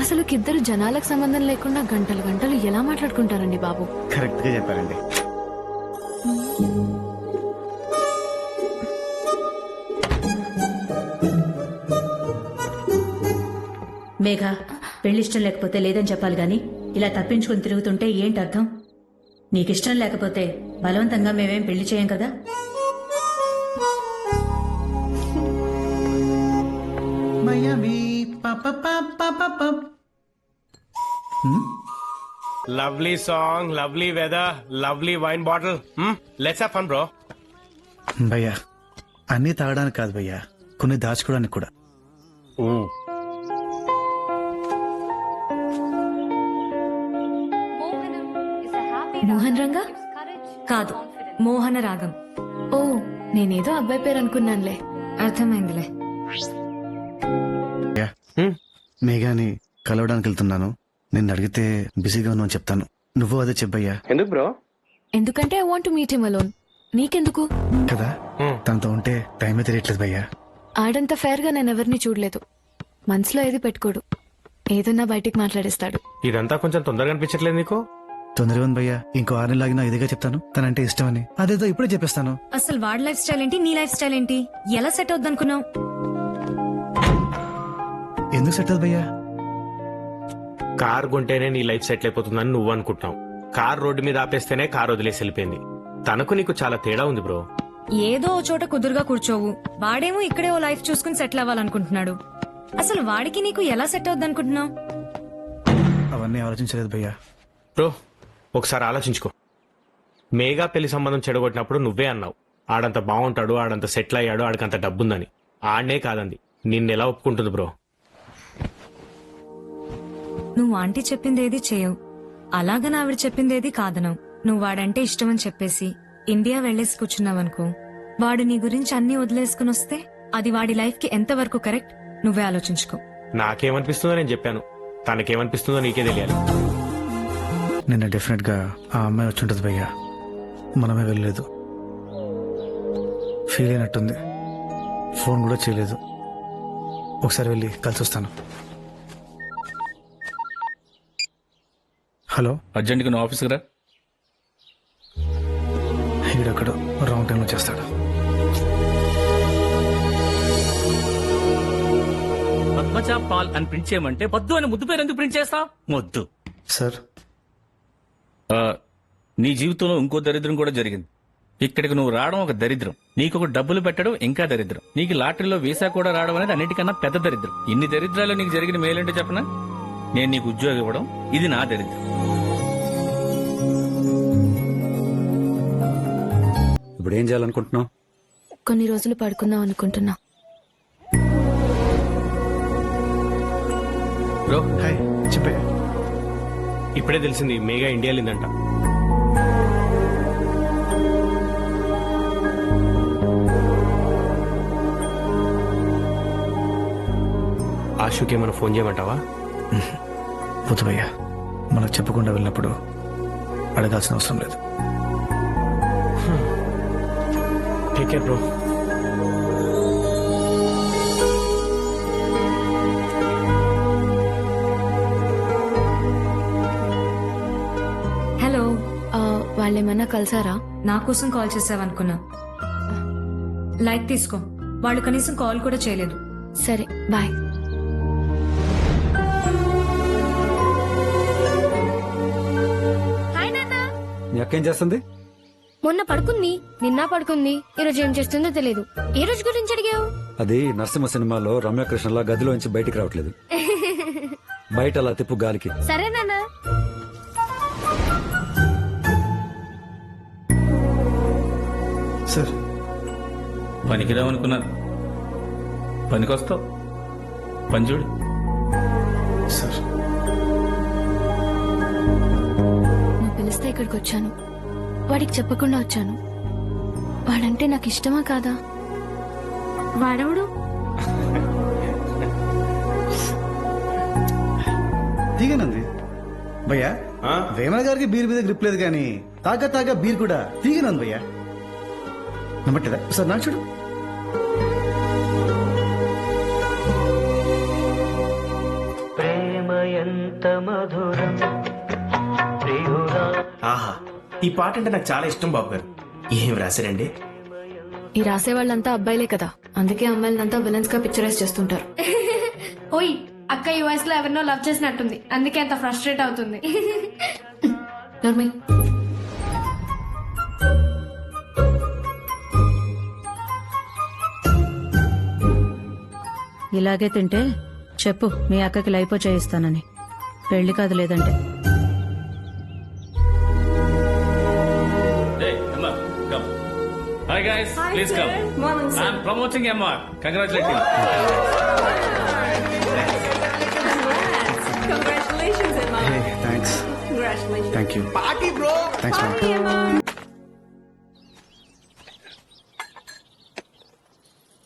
అసలు ఇద్దరు జనాలకు సంబంధం లేకుండా గంటలు గంటలు ఎలా మాట్లాడుకుంటారండి బాబు? కరెక్ట్ గా చెప్పారండి. మేఘ, పెళ్లిష్టం లేకపోతే లేదని చెప్పాలి గాని ఇలా తప్పించుకుని తిరుగుతుంటే ఏంటి అర్థం? నీకిష్టం లేకపోతే బలవంతంగా మేమేం పెళ్లి చేయం కదా. Lovely song, lovely weather, lovely wine bottle. Let's have fun bro. భయ్యా అన్ని తాగడానికి కాదు భయ్యా, కొన్ని దాచుకోవడానికి కూడా. మోహన్ రంగా కాదు, మోహన రాగం. ఓ, నేనేదో అబ్బాయి పేరు అనుకున్నానులే. అర్థమైందిలే. మేఘాని కలవడానికి వెళ్తున్నాను. నిన్ను అడిగితే బిజీగా ఉన్నాను చెప్తాను. నువ్వు అదే చెప్పయ్యా. ఎందుకు బ్రో? ఎందుకంటే I want to meet him alone. నీకెందుకు కదా, తనతో ఉంటే టైమే తెలియట్లేదు భయ్యా. ఆడంత ఫేర్ గా నేను ఎవరిని చూడలేదు. మనసులో ఏది పెట్టుకోడు, ఏదన్నా బయటికి మాట్లాడేస్తాడు. ఇదంతా కొంచెం తొందరగా అనిపించట్లేదు నీకు? తొందరగా ఉంది భయ్యా, ఇంకో 6 నెలలు లాగినా ఇదిగా చెప్తాను తనంటే ఇష్టం అని. అదేదో ఇప్పుడే చెప్పేస్తాను. అసలు వాడి లైఫ్ స్టైల్ ఏంటి, నీ లైఫ్ స్టైల్ ఏంటి? ఎలా సెట్ అవుద్ది అనుకున్నావు? ఎందుకు సెట్ అవుతుంది భయ్యా? కార్ కొంటేనే నీ లైఫ్ సెటిల్ అయిపోతుందని నువ్వు అనుకుంటున్నావు. కార్ రోడ్డు మీద ఆపేస్తేనే కార్ వదిలేసి వెళ్ళిపోయింది. తనకు నీకు చాలా తేడా ఉంది బ్రో. ఏదో ఓ చోట కుదురుగా కూర్చోవు, వాడేమో ఇక్కడే ఓ లైఫ్ చూసుకుని సెటిల్ అవ్వాలనుకుంటున్నాడు. అసలు వాడికి నీకు ఎలా సెట్ అవుద్ది అనుకుంటున్నావు? అవన్నీ ఆలోచించలేదు భయ్యా. బ్రో ఒకసారి ఆలోచించుకో. మేఘా పెళ్లి సంబంధం చెడగొట్టినప్పుడు నువ్వే అన్నావు, ఆడంత బాగుంటాడు, ఆడంత సెటిల్ అయ్యాడు, ఆడికంత డబ్బుందని. ఆడనే కాదండి, నిన్నెలా ఒప్పుకుంటుంది బ్రో? నువ్వు ఆంటీ చెప్పిందేది చేయవు, అలాగని ఆవిడ చెప్పిందేది కాదనవు. నువ్వు వాడంటే ఇష్టమని చెప్పేసి ఇండియా వెళ్లేసి కూర్చున్నావనుకో, వాడు నీ గురించి అన్ని వదిలేసుకుని వస్తే అది వాడి లైఫ్ కి ఎంతవరకు కరెక్ట్ నువ్వే ఆలోచించుకో. నాకేమనిపిస్తుందో నేను చెప్పాను, తనకేమనిపిస్తుందో నీకే తెలియాలి. నిన్న డెఫినెట్ గా ఆ అమ్మాయి వచ్చి ఉంటుంది భయ్యా, మనమే వెళ్ళలేదు. ఫీల్ అయినట్టుంది, ఫోన్ కూడా చేయలేదు. ఒకసారి వెళ్ళి కలిసి వస్తాను. హలో, అర్జెంట్గా నువ్వు ఆఫీస్కి రా. ఈడొక్కడు రాంగ్ టైంలో చేస్తాడు. పద్మజ పాల్ అని ప్రింట్ చేయమంటే పద్దు అని ముద్దు పేరు ఎందుకు ప్రింట్ చేస్తా? మొద్దు. సార్, నీ జీవితంలో ఇంకో దరిద్రం కూడా జరిగింది. ఇక్కడికి నువ్వు రావడం ఒక దరిద్రం, నీకు ఒక డబ్బులు పెట్టడం ఇంకా దరిద్రం, నీకు లాటరీలో వీసా కూడా రావడం అనేది అన్నిటికన్నా పెద్ద దరిద్రం. ఇన్ని దరిద్రాలు నీకు జరిగిన మేలేంటో చెప్పనా? నేను నీకు ఉద్యోగం ఇవ్వడం, ఇది నా దరిద్రం. ఇప్పుడు ఏం చేయాలనుకుంటున్నావు? కొన్ని రోజులు పడుకుందాం అనుకుంటున్నా. బ్రో హాయ్, చెప్పే. ఇప్పుడే తెలిసింది మేఘా ఇండియా వెళ్ళిందంట. ఆశుకి ఏమైనా ఫోన్ చేయమంటావా? వద్దు భయ్యా, మనకు చెప్పకుండా వెళ్ళినప్పుడు అడగాల్సిన అవసరం లేదు. Take care bro. హలో, వాళ్ళేమన్నా కలిసారా? నా కోసం కాల్ చేసావనుకున్నా. లైక్ తీసుకో, వాళ్ళు కనీసం కాల్ కూడా చేయలేదు. సరే, బాయ్. మీ అక్క ఏం చేస్తుంది? మొన్న పడుకుంది, నిన్న పడుకుంది, ఈరోజు ఏం చేస్తుందో తెలియదు. ఏ రోజు గురించి అడిగావు? అది నరసింహ సినిమాలో రమ్యకృష్ణలా గదిలోంచి బయటికి రావట్లేదు. బయట అలా తిప్పు గాలికి. సరే నాన్న. సార్, పనికిరావనుకున్నాను, పనికొస్తావు. పని చూడు. సార్, నువ్వు పిలిస్తే ఇక్కడికి వచ్చాను. వాడికి చెప్పకుండా వచ్చాను. వాడంటే నాకు ఇష్టమా కాదా? వాడవుడు తీగనంది భయ్యా. వేమన గారికి బీర్ మీద గ్రిప్ లేదు కానీ తాగా బీర్ కూడా తీగనంది భయ్యా. నమ్మట్లేదా? సార్ నాకు చూడు. ప్రేమ ఆహా, ఈ పాట అంటే నాకు చాలా ఇష్టం బాబు గారు. ఏం రాశారండి? ఈ రాసే వాళ్ళంతా అబ్బాయిలే కదా, అందుకే అమ్మాయిలంతా విలన్స్ గా పిక్చరైజ్ చేస్తుంటారు. ఓయ్ అక్క ఈ వయసులో ఎవరినో లవ్ చేసినట్టుంది, అందుకే అంత ఫ్రస్ట్రేట్ అవుతుంది. నోర్మి, ఇలాగే తింటే చెప్పు మీ అక్కకి లైపో చేయిస్తానని. పెళ్లి కాదు లేదంటే. Hi guys, please come. I'm promoting MR. Congratulating. Congratulations, Emma. Thanks. Congratulations. Thank you. Party bro. Thanks ma'am.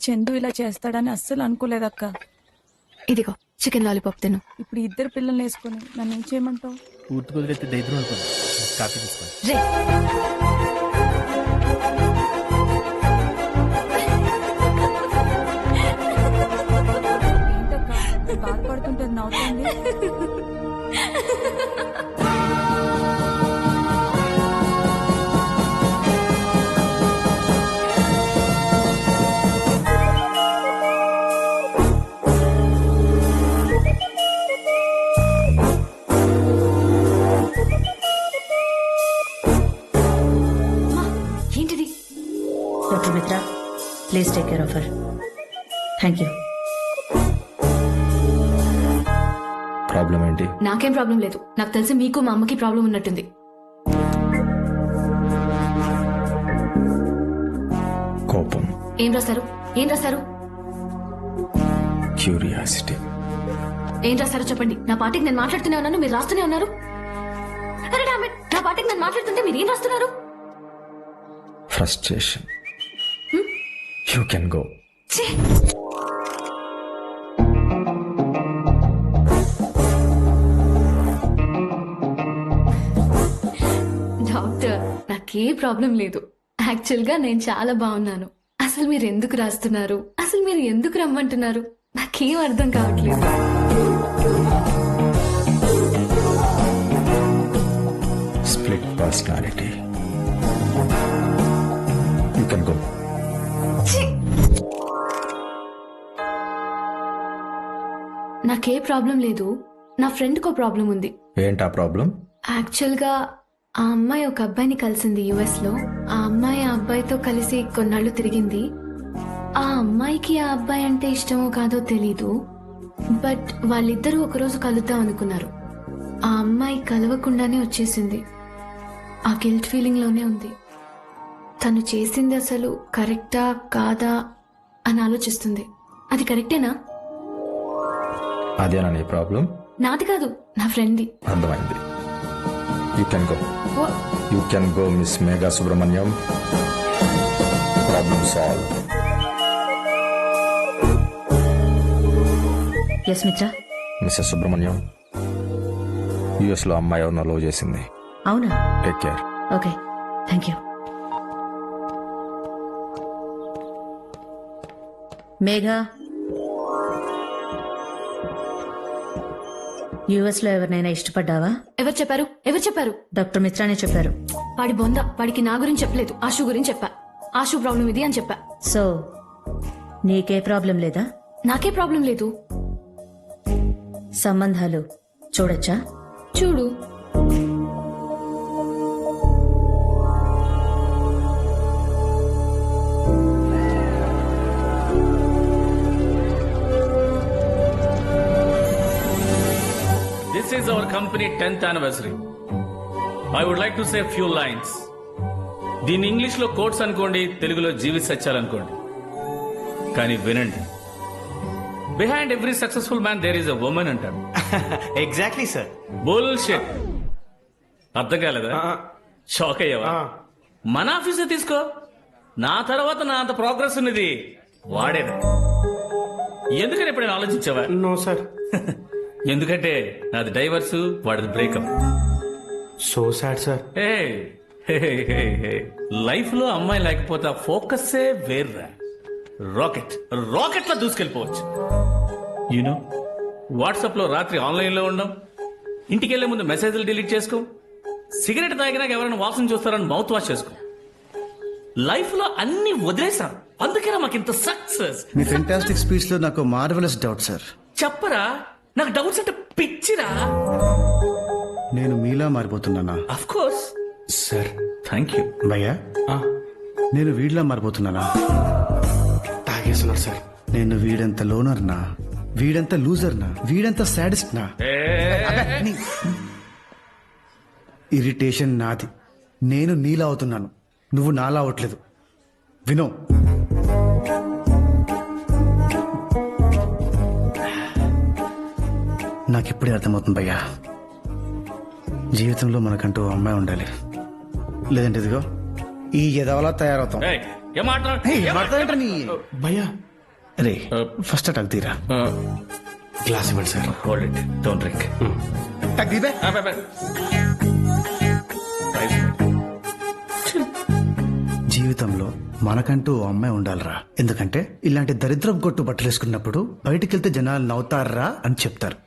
Chandu ఇలా చేస్తాడని అస్సలు అనుకోలేదక్క. ఇదిగో చికెన్ లాలీపాప్ తిను. ఇప్పుడు ఇద్దరు పిల్లల్ని వేసుకుని నన్ను ఏం చేయమంటావు? పూర్తి కుదిరైతే దైద్యం అనుకోండి. కాఫీ తీసుకోండి. రే, ఏంటక్క బాధపడుతుంటే నవ్వుతుంది? ఏంటిది? డాక్టర్ మిత్ర, please take care of her. Thank you. Problem ఏంటి? నాకేం ప్రాబ్లం లేదు. నాకు తెలిసి మీకు మా అమ్మకి ప్రాబ్లం ఉన్నట్టుంది. కోపం, ఏం రాశారు? ఏం రాశారు? క్యూరియాసిటీ. ఏం రాశారో చెప్పండి. నా పాటికి నేను మాట్లాడుతూనే ఉన్నాను, మీరు రాస్తూనే ఉన్నారు. అరే డామ్ ఇట్, నా పాటికి నేను మాట్లాడుతుంటే మీరు ఏం రాస్తున్నారు? ఫ్రస్ట్రేషన్. You can go. ఛీ! డాక్టర్, నాకే ప్రాబ్లం లేదు. యాక్చువల్ గా నేను చాలా బాగున్నాను. అసలు మీరు ఎందుకు రాస్తున్నారు? అసలు మీరు ఎందుకు రమ్మంటున్నారు? నాకేం అర్థం కావట్లేదు. Split personality. You can go. ఛీ! నాకే ప్రాబ్లం లేదు. నా ఫ్రెండ్ కో ప్రాబ్లం ఉంది. ఏంటా ప్రాబ్లం? యాక్చువల్ గా ఆ అమ్మాయి ఒక అబ్బాయిని కలిసింది యుఎస్ లో. ఆ అమ్మాయి ఆ అబ్బాయితో కలిసి కొన్నాళ్ళు తిరిగింది. ఆ అమ్మాయికి ఆ అబ్బాయి అంటే ఇష్టమో కాదో తెలీదు, బట్ వాళ్ళిద్దరూ ఒకరోజు కలుద్దాం అనుకున్నారు. ఆ అమ్మాయి కలవకుండానే వచ్చేసింది. ఆ గిల్ట్ ఫీలింగ్ లోనే ఉంది. తను చేసింది అసలు కరెక్టా కాదా అని ఆలోచిస్తుంది. అది కరెక్టేనా? అదేనా నీ ప్రాబ్లం? నాది కాదు, నా ఫ్రెండ్ది. అర్థమైంది. You can go. Oh, you can go miss Megha Subrahmanyam. Problem solve. Yes Mitra. Mrs Subrahmanyam, US లో అమ్మాయి ఎవరినో లవ్ చేసింది. అవునా? Take care. Okay, thank you. Megha, US లో ఎవరినైనా ఇష్టపడ్డావా? ఎవరు చెప్పారు? ఎవరు చెప్పారు? డాక్టర్ మిత్రానే చెప్పారు. వాడి బొంద. వాడికి నా గురించి చెప్పలేదు, ఆశు గురించి చెప్పా. ఆశు ప్రాబ్లం ఇది అని చెప్పా. సో నీకే ప్రాబ్లం లేదా? నాకే ప్రాబ్లం లేదు. సంబంధాలు చూడొచ్చా? చూడు. This is our company 10th anniversary. I would like to say a few lines. దీన్ని ఇంగ్లీష్ లో కోట్స్ అనుకోండి, తెలుగులో జీవిత సత్యాలనుకోండి. కానీ వినండి. Behind every successful man there is a woman అంటారు. Exactly sir. బుల్షిట్. అర్థం కాలేదా? షాక్ అయ్యావా? మన ఆఫీసే తీసుకో. నా తర్వాత నా అంత ప్రోగ్రెస్ ఉన్నది వాడేది. ఎందుకని ఎప్పుడైనా ఆలోచించావా? No sir. ఎందుకంటే నాది డైవర్స్, వాడిది breakup. So sad sir. Life లో అమ్మాయి లేకపోతే ఆ ఫోకస్సే వేర్రా. రాకెట్ లా దూసుకెళ్ళిపోవచ్చు. యూనో వాట్సాప్ లో రాత్రి ఆన్లైన్ లో ఉండడం, ఇంటికి వెళ్లే ముందు మెసేజ్లు డిలీట్ చేసుకో, సిగరెట్ తాగినాక ఎవరైనా వాసన చూస్తారని మౌత్ వాష్ చేసుకో. లైఫ్ లో అన్ని వదిలేసాం, అందుకేనా మాకు ఇంత సక్సెస్. మీ ఫెంటాస్టిక్ స్పీచ్ లో నాకు మార్వెలస్ డౌట్ సార్. చెప్పరా, నాకు డౌట్స్ అంటే పిచ్చిరా. నేను మీలా మారిపోతున్నానా? Of course sir thank you. భయ్యా నేను వీడిలా మారిపోతున్నానా? తాగేస్తున్నారు సార్. నేను వీడంత లోనర్నా, వీడంత లూజర్నా, వీడంత సాడిస్ట్ నా? ఇరిటేషన్ నాది. నేను నీలా అవుతున్నాను, నువ్వు నాలా అవట్లేదు. వినో, నాకిప్పుడే అర్థమవుతుంది భయ్యా, జీవితంలో మనకంటూ ఓ అమ్మాయి ఉండాలి. లేదంటే ఇదిగో ఈ ఎదవలా తయారవుతాం. ఏం మాట్లాడటం నీ భయ్యా రే ఫస్ట్ అటాక్ తీరా. గ్లాస్ ఇవ్వండి sir. Hold it, don't drink. Attack తీబే. జీవితంలో మనకంటూ ఓ అమ్మాయి ఉండాలిరా. ఎందుకంటే ఇలాంటి దరిద్రం కొట్టు బట్టలు వేసుకున్నప్పుడు బయటికి వెళ్తే జనాలు నవ్వుతారా అని చెప్తారు.